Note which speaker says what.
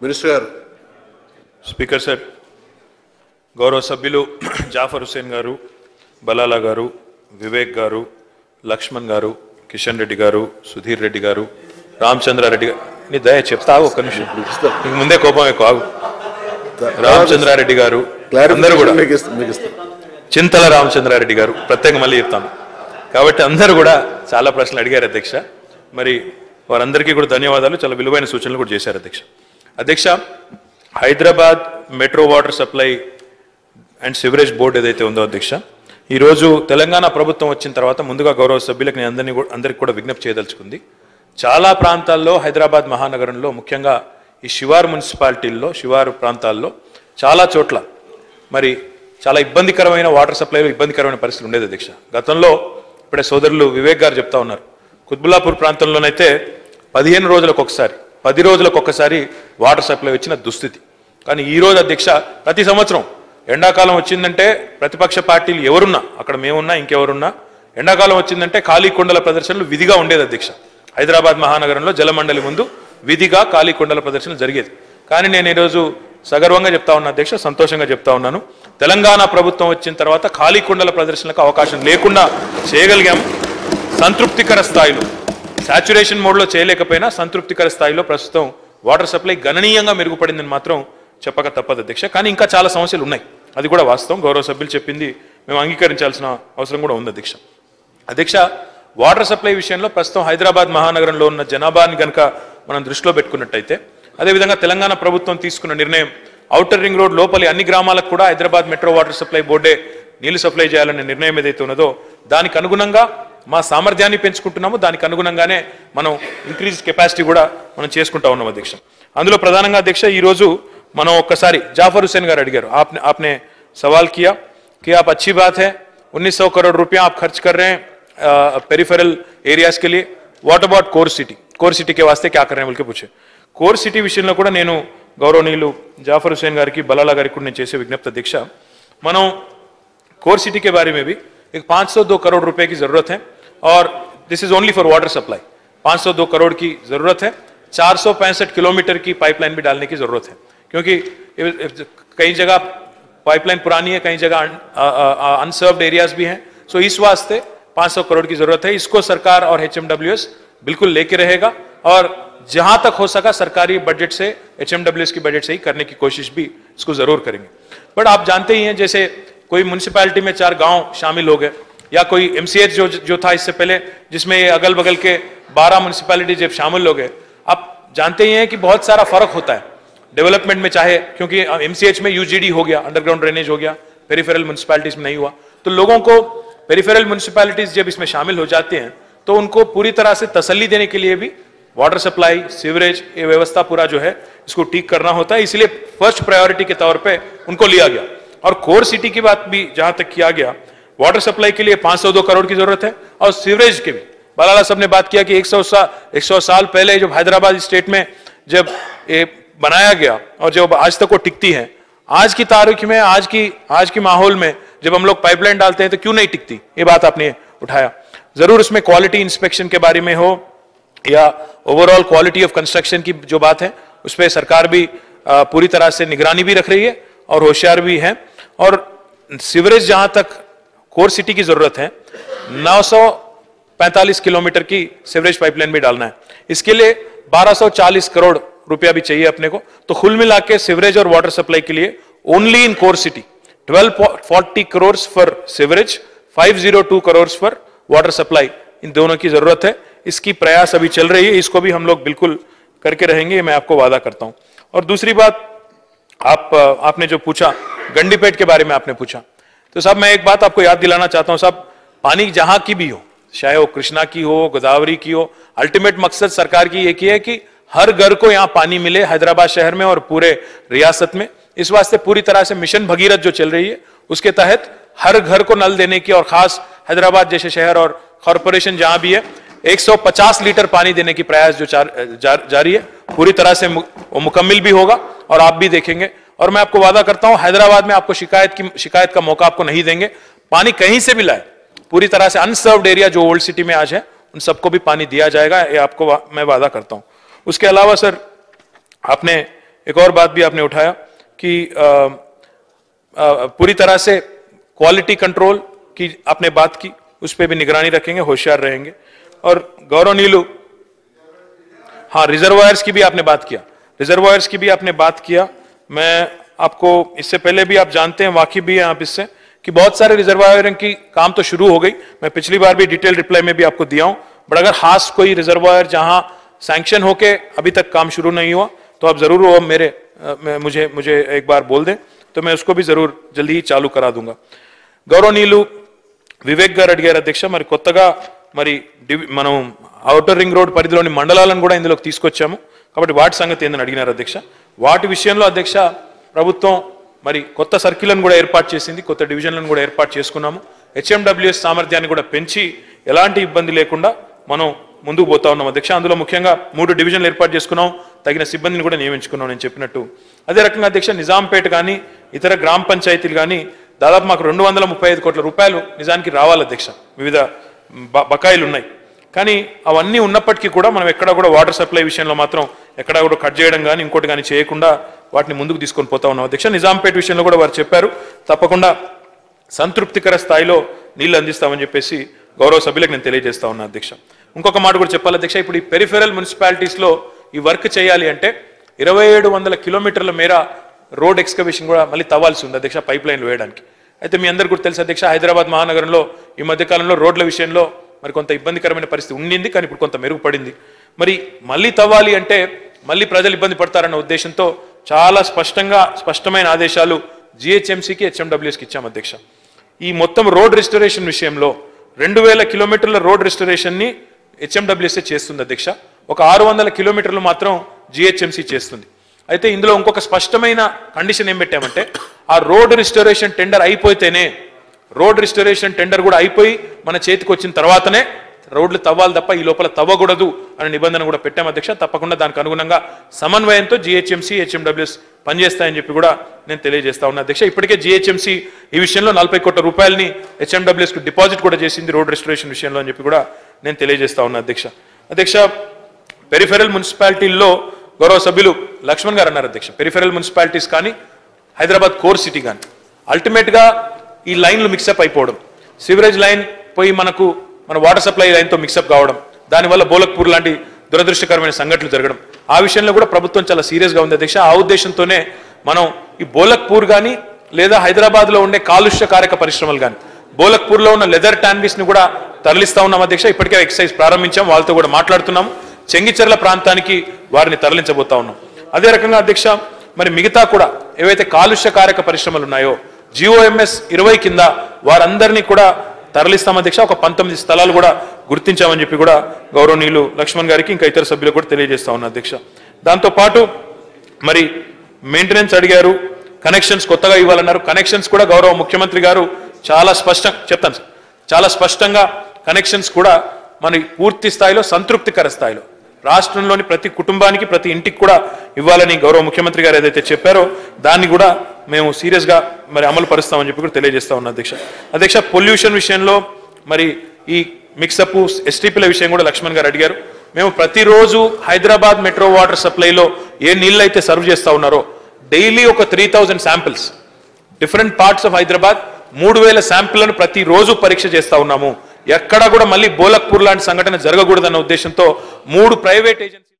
Speaker 1: Minister గారు.
Speaker 2: Speaker sir, గౌరవ సభ్యులు జాఫర్ హుస్సేన్ గారు, బలాలా గారు, వివేక్ గారు, లక్ష్మణ్ గారు, కిషన్ రెడ్డి గారు, సుధీర్ రెడ్డి గారు, రామచంద్రారెడ్డి గారు, నీ దయ చెప్తావు ఒక్క నిమిషం, నీకు ముందే కోపం ఎక్కువ, రామచంద్రారెడ్డి గారు, అందరూ కూడా, చింతల రామచంద్రారెడ్డి గారు, ప్రత్యేకంగా మళ్ళీ చెప్తాను కాబట్టి అందరూ కూడా చాలా ప్రశ్నలు అడిగారు అధ్యక్ష. మరి వారందరికీ కూడా ధన్యవాదాలు, చాలా విలువైన సూచనలు కూడా చేశారు అధ్యక్ష. అధ్యక్ష, Hyderabad metro water supply and sewerage board ఏదైతే ఉందో అధ్యక్ష, ఈరోజు తెలంగాణ ప్రభుత్వం వచ్చిన తర్వాత ముందుగా గౌరవ సభ్యులకు నేను అందరికీ కూడా విజ్ఞప్తి చేయదలుచుకుంది. చాలా ప్రాంతాల్లో హైదరాబాద్ మహానగరంలో, ముఖ్యంగా ఈ శివారు మున్సిపాలిటీల్లో, శివారు ప్రాంతాల్లో చాలా చోట్ల మరి చాలా ఇబ్బందికరమైన వాటర్ సప్లైలో ఇబ్బందికరమైన పరిస్థితులు ఉండేది అధ్యక్ష. గతంలో ఇప్పుడే సోదరులు వివేక్ గారు చెప్తా ఉన్నారు, కుత్బుల్లాపూర్ ప్రాంతంలోనైతే 15 రోజులకు ఒకసారి, 10 రోజులకు ఒక్కసారి వాటర్ సప్లై వచ్చిన దుస్థితి. కానీ ఈరోజు అధ్యక్ష, ప్రతి సంవత్సరం ఎండాకాలం వచ్చిందంటే ప్రతిపక్ష పార్టీలు ఎవరున్నా, అక్కడ మేమున్నా ఇంకెవరున్నా, ఎండాకాలం వచ్చిందంటే ఖాళీ కుండల ప్రదర్శనలు విధిగా ఉండేది అధ్యక్ష. హైదరాబాద్ మహానగరంలో జలమండలి ముందు విధిగా ఖాళీ కుండల ప్రదర్శనలు జరిగేది. కానీ నేను ఈరోజు సగర్వంగా చెప్తా ఉన్నా అధ్యక్ష, సంతోషంగా చెప్తా ఉన్నాను, తెలంగాణ ప్రభుత్వం వచ్చిన తర్వాత ఖాళీ కుండల ప్రదర్శనలకు అవకాశం లేకుండా చేయగలిగాం. సంతృప్తికర స్థాయిలో, సాచ్యురేషన్ మోడ్లో చేయలేకపోయినా సంతృప్తికర స్థాయిలో ప్రస్తుతం వాటర్ సప్లై గణనీయంగా మెరుగుపడిందని మాత్రం చెప్పక తప్పదు అధ్యక్ష. కానీ ఇంకా చాలా సమస్యలు ఉన్నాయి, అది కూడా వాస్తవం. గౌరవ సభ్యులు చెప్పింది మేము అంగీకరించాల్సిన అవసరం కూడా ఉంది అధ్యక్ష. అధ్యక్ష, వాటర్ సప్లై విషయంలో ప్రస్తుతం హైదరాబాద్ మహానగరంలో ఉన్న జనాభాని కనుక మనం దృష్టిలో పెట్టుకున్నట్టయితే, అదేవిధంగా తెలంగాణ ప్రభుత్వం తీసుకున్న నిర్ణయం ఔటర్ రింగ్ రోడ్ లోపలి అన్ని గ్రామాలకు కూడా హైదరాబాద్ మెట్రో వాటర్ సప్లై బోర్డే నీళ్లు సప్లై చేయాలనే నిర్ణయం ఏదైతే ఉన్నదో దానికి అనుగుణంగా మా సామర్థ్యాన్ని పెంచుకుంటున్నాము, దానికి అనుగుణంగానే మనం ఇంక్రీజ్ కెపాసిటీ కూడా మనం చేసుకుంటా ఉన్నాం అధ్యక్ష. అందులో ప్రధానంగా అధ్యక్ష, ఈరోజు మనం ఒక్కసారి జాఫర్ హుస్సేన్ గారు అడిగారు, आपने सवाल किया कि आप अच्छी बात है 1900 करोड़ रुपया आप खर्च कर रहे हैं पेरिफेरल एरियाज के लिए, व्हाट अबाउट कोर सिटी के वास्ते क्या कर रहे हैं बोल के पूछे. కోర్ సిటీ విషయంలో కూడా నేను గౌరవనీయులు జాఫర్ హుస్సేన్ గారికి, బలాలా గారికి కూడా నేను చేసే విజ్ఞప్తి అధ్యక్ష, మనం कोर सिटी के बारे में भी एक 502 करोड़ रुपए की जरूरत है और this is only for water supply. 502 crore की जरूरत है, 465 किलोमीटर की पाइपलाइन भी डालने की जरूरत है, क्योंकि कई जगह पाइपलाइन पुरानी है, कई जगह अनसर्व्ड एरियाज भी हैं. सो इस वास्ते 500 करोड़ की जरूरत है. इसको सरकार और HMWS बिल्कुल लेके रहेगा और जहां तक हो सका सरकारी बजट से, HMWS की बजट से ही करने की कोशिश भी इसको जरूर करेंगे. बट आप जानते ही हैं, जैसे कोई म्युनिसिपैलिटी में 4 गांव शामिल हो गए, या कोई MCH जो था इससे पहले, जिसमें ये अगल बगल के 12 म्युनिसिपैलिटी जब शामिल हो गए, आप जानते ही हैं कि बहुत सारा फर्क होता है डेवलपमेंट में, चाहे क्योंकि MCH में UGD हो गया, अंडरग्राउंड ड्रेनेज हो गया, पेरिफेरल म्युनिसिपैलिटीज में नहीं हुआ. तो लोगों को पेरिफेरल म्युनिसिपैलिटीज जब इसमें शामिल हो जाते हैं तो उनको पूरी तरह से तसल्ली देने के लिए भी वाटर सप्लाई, सीवरेज, ये व्यवस्था पूरा जो है इसको ठीक करना होता है. इसलिए फर्स्ट प्रायोरिटी के तौर पे उनको लिया गया. और कोर सिटी की बात भी जहां तक किया गया, वाटर सप्लाई के लिए 502 करोड़ की जरूरत है और सीवरेज के भी बलाला साहब ने बात किया कि 100 साल पहले जब हैदराबाद स्टेट में जब ये बनाया गया और जब आज तक वो टिकती है, आज की तारीख में, आज की माहौल में जब हम लोग पाइपलाइन डालते हैं तो क्यों नहीं टिकती, ये बात आपने उठाया. जरूर उसमें क्वालिटी इंस्पेक्शन के बारे में हो या ओवरऑल क्वालिटी ऑफ कंस्ट्रक्शन की जो बात है, उस पर सरकार भी पूरी तरह से निगरानी भी रख रही है और होशियार भी है. और सीवरेज जहां तक कोर सिटी की जरूरत है, 945 किलोमीटर की सीवरेज पाइपलाइन भी डालना है. इसके लिए 1240 करोड़ रुपया भी चाहिए अपने को. तो कुल मिला के सीवरेज और वाटर सप्लाई के लिए only in core city 1240 crore for sewerage, 502 crore for water supply, इन दोनों की जरूरत है. इसकी प्रयास अभी चल रही है, इसको भी हम लोग बिल्कुल करके रहेंगे, मैं आपको वादा करता हूं. और दूसरी बात, आपने जो पूछा गंडीपेट के बारे में आपने पूछा, तो साहब मैं एक बात आपको याद दिलाना चाहता हूं साहब, पानी जहां की भी हो, चाहे वो कृष्णा की हो, गोदावरी की हो, अल्टीमेट मकसद सरकार की एक ही है कि हर घर को यहां पानी मिले, हैदराबाद शहर में और पूरे रियासत में. इस वास्ते पूरी तरह से मिशन भगीरथ जो चल रही है, उसके तहत हर घर को नल देने की, और खास हैदराबाद जैसे शहर और कॉरपोरेशन जहां भी है, 150 लीटर पानी देने की प्रयास जो जारी है, पूरी तरह से वो मुकम्मिल भी होगा और आप भी देखेंगे. और मैं आपको वादा करता हूं, हैदराबाद में आपको शिकायत का मौका आपको नहीं देंगे. पानी कहीं से भी लाए, पूरी तरह से अनसर्व्ड एरिया जो ओल्ड सिटी में आज है, उन सबको भी पानी दिया जाएगा, ये आपको मैं वादा करता हूं. उसके अलावा सर, आपने एक और बात भी आपने उठाया कि पूरी तरह से क्वालिटी कंट्रोल की आपने बात की, उस पर भी निगरानी रखेंगे, होशियार रहेंगे। और गौरव नीलू, हाँ, रिजर्वायर्स की भी आपने बात किया, रिजर्वायर्स की भी आपने बात किया। मैं आपको इससे पहले भी आप जानते हैं, वाकिफ भी हैं आप इससे, कि बहुत सारे रिजर्वायर की काम तो शुरू हो गई। मैं पिछली बार भी डिटेल रिप्लाई में भी आपको दिया हूं, बट अगर खास कोई रिजर्वायर जहां सैंक्शन होके अभी तक काम शुरू नहीं हुआ तो आप जरूर वो मुझे एक बार बोल दें, तो मैं उसको भी जरूर जल्दी ही चालू करा दूंगा। गौरव नीलू వివేక్ గారు అడిగారు అధ్యక్ష, మరి కొత్తగా మనం ఔటర్ రింగ్ రోడ్ పరిధిలోని మండలాలను కూడా ఇందులోకి తీసుకొచ్చాము, కాబట్టి వాటి సంగతి ఏందని అడిగినారు అధ్యక్ష। వాటి విషయంలో అధ్యక్ష ప్రభుత్వం మరి కొత్త సర్కిల్లను కూడా ఏర్పాటు చేసింది, కొత్త డివిజన్లను కూడా ఏర్పాటు చేసుకున్నాము। హెచ్ఎండబ్ల్యూఎస్ సామర్థ్యాన్ని కూడా పెంచి ఎలాంటి ఇబ్బంది లేకుండా మనం ముందుకు పోతా ఉన్నాం అధ్యక్ష। అందులో ముఖ్యంగా 3 డివిజన్లు ఏర్పాటు చేసుకున్నాం, తగిన సిబ్బందిని కూడా నియమించుకున్నాం నేను చెప్పినట్టు। అదే రకంగా అధ్యక్ష నిజాంపేట కానీ ఇతర గ్రామ పంచాయతీలు కానీ దాదాపు మాకు 235 కోట్ల రూపాయలు నిజానికి రావాలి అధ్యక్ష, వివిధ బకాయిలు ఉన్నాయి। కానీ అవన్నీ ఉన్నప్పటికీ కూడా మనం ఎక్కడా కూడా వాటర్ సప్లై విషయంలో మాత్రం ఎక్కడా కూడా కట్ చేయడం కానీ ఇంకోటి కానీ చేయకుండా వాటిని ముందుకు తీసుకొని పోతా ఉన్నాం అధ్యక్ష। నిజాంపేట విషయంలో కూడా వారు చెప్పారు, తప్పకుండా సంతృప్తికర స్థాయిలో నీళ్లు అందిస్తామని చెప్పేసి గౌరవ సభ్యులకు నేను తెలియజేస్తా ఉన్నా అధ్యక్ష। ఇంకొక మాట కూడా చెప్పాలి అధ్యక్ష, ఇప్పుడు ఈ పెరిఫెరల్ మున్సిపాలిటీస్లో ఈ వర్క్ చేయాలి అంటే 2700 కిలోమీటర్ల మేర రోడ్ ఎక్స్కవేషన్ కూడా మళ్ళీ తవ్వాల్సి ఉంది అధ్యక్ష, పైప్ లైన్లు వేయడానికి। అయితే మీ అందరికీ కూడా తెలుసు అధ్యక్ష, హైదరాబాద్ మహానగరంలో ఈ మధ్యకాలంలో రోడ్ల విషయంలో మరి కొంత ఇబ్బందికరమైన పరిస్థితి ఉండింది, కానీ ఇప్పుడు కొంత మెరుగుపడింది। మరి మళ్ళీ తవ్వాలి అంటే మళ్ళీ ప్రజలు ఇబ్బంది పడతారన్న ఉద్దేశంతో చాలా స్పష్టమైన ఆదేశాలు జిహెచ్ఎంసీకి హెచ్ఎండబ్ల్యూఎస్కి ఇచ్చాం అధ్యక్ష। ఈ మొత్తం రోడ్ రిస్టరేషన్ విషయంలో 2000 కిలోమీటర్ల రోడ్ రిస్టరేషన్ని హెచ్ఎండబ్ల్యూఎస్ఏ చేస్తుంది అధ్యక్ష, ఒక 600 కిలోమీటర్లు మాత్రం జిహెచ్ఎంసీ చేస్తుంది। అయితే ఇందులో ఇంకొక స్పష్టమైన కండిషన్ ఏం పెట్టామంటే, ఆ రోడ్ రిస్టరేషన్ టెండర్ అయిపోతేనే, రోడ్ రిస్టరేషన్ టెండర్ కూడా అయిపోయి మన చేతికి వచ్చిన తర్వాతనే రోడ్లు తవ్వాలి తప్ప ఈ లోపల తవ్వకూడదు అనే నిబంధన కూడా పెట్టాం అధ్యక్ష। తప్పకుండా దానికి అనుగుణంగా సమన్వయంతో జిహెచ్ఎంసీ హెచ్ఎండబ్ల్యూఎస్ పనిచేస్తాయని చెప్పి కూడా నేను తెలియజేస్తా ఉన్నా అధ్యక్ష। ఇప్పటికే జిహెచ్ఎంసీ ఈ విషయంలో 40 కోట్ల రూపాయలని హెచ్ఎండబ్ల్యూఎస్కు డిపాజిట్ కూడా చేసింది రోడ్ రిస్టరేషన్ విషయంలో అని చెప్పి కూడా నేను తెలియజేస్తా ఉన్నా అధ్యక్ష। పెరిఫెరల్ మున్సిపాలిటీల్లో గౌరవ సభ్యులు లక్ష్మణ్ గారు అన్నారు అధ్యక్ష, పెరిఫెరల్ మున్సిపాలిటీస్ కానీ హైదరాబాద్ కోర్ సిటీ కానీ అల్టిమేట్గా ఈ లైన్లు మిక్సప్ అయిపోవడం, సివరేజ్ లైన్ పోయి మన వాటర్ సప్లై లైన్తో మిక్సప్ కావడం, దానివల్ల బోలక్పూర్ లాంటి దురదృష్టకరమైన సంఘటనలు జరగడం, ఆ విషయంలో కూడా ప్రభుత్వం చాలా సీరియస్గా ఉంది అధ్యక్ష। ఆ ఉద్దేశంతోనే మనం ఈ బోలక్పూర్ కానీ లేదా హైదరాబాద్లో ఉండే కాలుష్యకారక పరిశ్రమలు కానీ బోలక్పూర్లో ఉన్న లెదర్ టాన్బీస్ని కూడా తరలిస్తా ఉన్నాం అధ్యక్ష। ఇప్పటికే ఎక్సైజ్ ప్రారంభించాం, వాళ్ళతో కూడా మాట్లాడుతున్నాము, చెంగిచెర్ల ప్రాంతానికి వారిని తరలించబోతా ఉన్నాం। అదే రకంగా అధ్యక్ష మరి మిగతా కూడా ఏవైతే కాలుష్యకారక పరిశ్రమలు ఉన్నాయో GOMS 20 కింద వారందరినీ కూడా తరలిస్తాం అధ్యక్ష। ఒక 19 స్థలాలు కూడా గుర్తించామని చెప్పి కూడా గౌరవనీయులు లక్ష్మణ్ గారికి ఇంకా ఇతర సభ్యులకు కూడా తెలియజేస్తా ఉన్నా అధ్యక్ష। దాంతోపాటు మరి మెయింటెనెన్స్ అడిగారు, కనెక్షన్స్ కొత్తగా ఇవ్వాలన్నారు, కనెక్షన్స్ కూడా గౌరవ ముఖ్యమంత్రి గారు చాలా స్పష్టంగా కనెక్షన్స్ కూడా మన పూర్తి స్థాయిలో సంతృప్తికర స్థాయిలో రాష్ట్రంలోని ప్రతి కుటుంబానికి ప్రతి ఇంటికి కూడా ఇవ్వాలని గౌరవ ముఖ్యమంత్రి గారు ఏదైతే చెప్పారో దాన్ని కూడా మేము సీరియస్గా మరి అమలు పరుస్తామని చెప్పి కూడా తెలియజేస్తా ఉన్నా అధ్యక్ష। పొల్యూషన్ విషయంలో మరి ఈ మిక్సప్ ఎస్టీపీల విషయం కూడా లక్ష్మణ్ గారు అడిగారు। మేము ప్రతిరోజు హైదరాబాద్ మెట్రో వాటర్ సప్లైలో ఏ నీళ్ళు అయితే సర్వ్ చేస్తా ఉన్నారో డైలీ ఒక 3000 samples different parts of Hyderabad 3000 శాంపిల్లను ప్రతిరోజు పరీక్ష చేస్తా ఉన్నాము। ఎక్కడా కూడా మళ్ళీ బోలక్పూర్ లాంటి సంఘటన జరగకూడదన్న ఉద్దేశంతో 3 ప్రైవేట్ ఏజెన్సీ